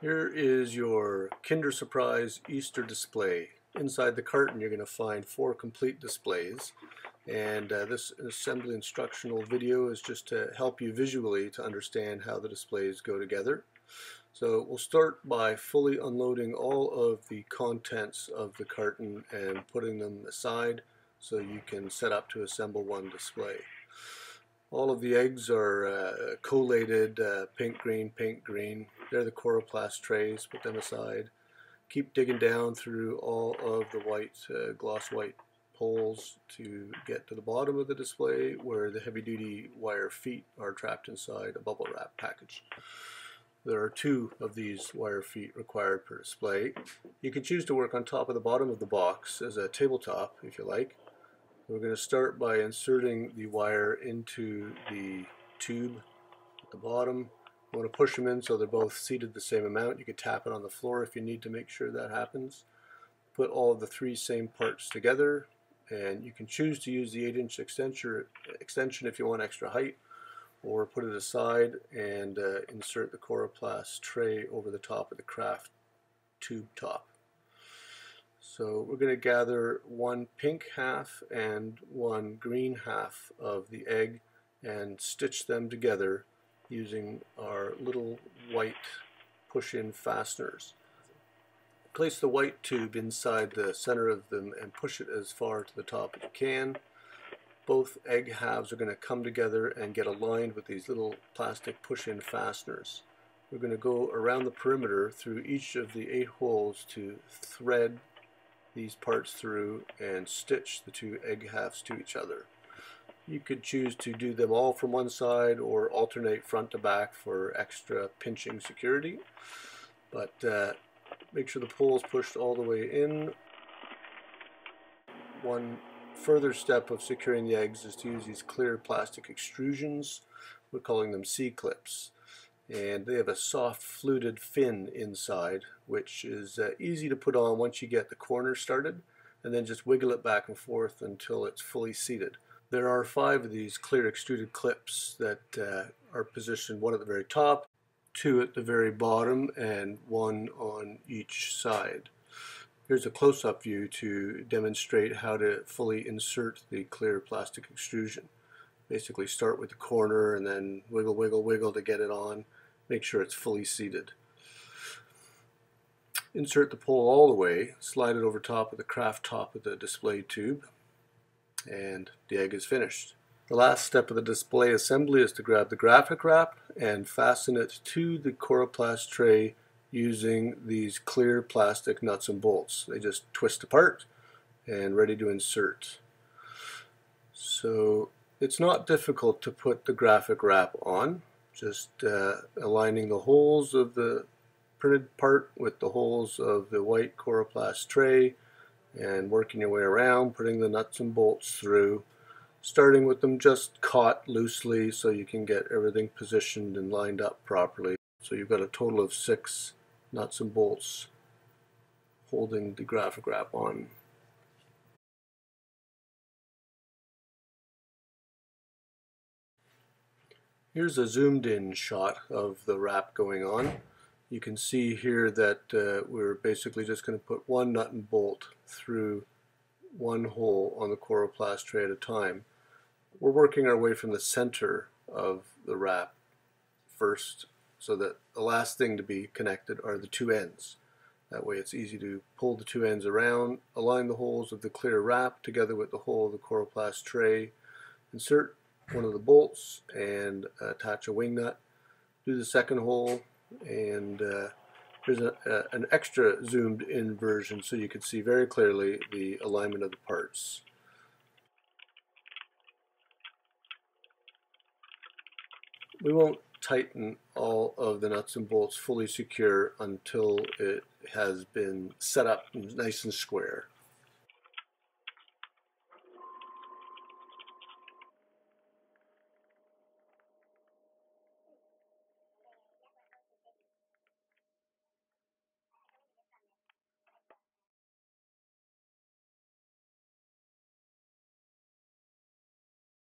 Here is your Kinder Surprise Easter display. Inside the carton you're going to find 4 complete displays, and this assembly instructional video is just to help you visually to understand how the displays go together. So we'll start by fully unloading all of the contents of the carton and putting them aside so you can set up to assemble one display. All of the eggs are collated paint green. They're the Coroplast trays. Put them aside. Keep digging down through all of the white, gloss white poles to get to the bottom of the display where the heavy-duty wire feet are trapped inside a bubble wrap package. There are 2 of these wire feet required per display. You can choose to work on top of the bottom of the box as a tabletop if you like. We're going to start by inserting the wire into the tube at the bottom. You want to push them in so they're both seated the same amount. You can tap it on the floor if you need to make sure that happens. Put all of the 3 same parts together, and you can choose to use the 8-inch extension if you want extra height, or put it aside and insert the Coroplast tray over the top of the craft tube top. So we're going to gather 1 pink half and 1 green half of the egg and stitch them together using our little white push-in fasteners. Place the white tube inside the center of them and push it as far to the top as you can. Both egg halves are going to come together and get aligned with these little plastic push-in fasteners. We're going to go around the perimeter through each of the 8 holes to thread these parts through and stitch the 2 egg halves to each other. You could choose to do them all from one side or alternate front to back for extra pinching security, but make sure the pole is pushed all the way in. One further step of securing the eggs is to use these clear plastic extrusions. We're calling them C-clips, and they have a soft fluted fin inside, which is easy to put on once you get the corner started, and then just wiggle it back and forth until it's fully seated. There are 5 of these clear extruded clips that are positioned, 1 at the very top, 2 at the very bottom, and 1 on each side. Here's a close-up view to demonstrate how to fully insert the clear plastic extrusion. Basically start with the corner and then wiggle, wiggle, wiggle to get it on. Make sure it's fully seated. Insert the pole all the way, slide it over top of the craft top of the display tube, and the egg is finished. The last step of the display assembly is to grab the graphic wrap and fasten it to the Coroplast tray using these clear plastic nuts and bolts. They just twist apart and ready to insert. So it's not difficult to put the graphic wrap on. Just aligning the holes of the printed part with the holes of the white Coroplast tray and working your way around, putting the nuts and bolts through, starting with them just caught loosely so you can get everything positioned and lined up properly. So you've got a total of 6 nuts and bolts holding the graphic wrap on. Here's a zoomed in shot of the wrap going on. You can see here that we're basically just going to put 1 nut and bolt through 1 hole on the Coroplast tray at a time. We're working our way from the center of the wrap first, so that the last thing to be connected are the 2 ends. That way it's easy to pull the 2 ends around, align the holes of the clear wrap together with the hole of the Coroplast tray, insert 1 of the bolts and attach a wing nut, do the second hole, and there's an extra zoomed in version so you can see very clearly the alignment of the parts. We won't tighten all of the nuts and bolts fully secure until it has been set up nice and square.